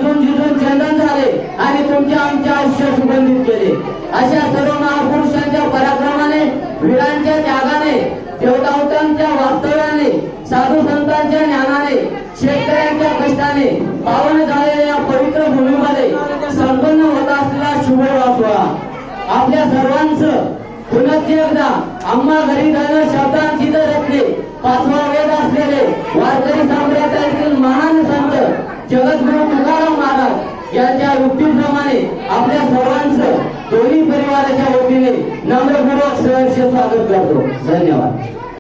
रुजून झिजून चंदन झाले आणि तुमच्या आमचे आयुष्य सुगंधित केले। अशा सर्व महापुरुषांच्या पराक्रमाने, वीरांच्या त्यागाने, देवतांच्या वास्तव्याने, साधू संतांच्या ज्ञानाने, शेतकऱ्यांच्या कष्टाने पावन झालेल्या या पवित्र भूमीमध्ये संपन्न होत असलेला शुभ सोहळा आपल्या सर्वांचं पुन्हा एकदा आम्हा घरी जाणं शब्दांची रचले पाचवा वेद असलेले वारकरी संप्रदायातील महान संत जगद्गुरु तुकाराम महाराज यांच्या युक्तीप्रमाणे आपल्या सर्वांचं दोन्ही परिवाराच्या वतीने नम्रपूर्वक सहर्ष स्वागत करतो। धन्यवाद।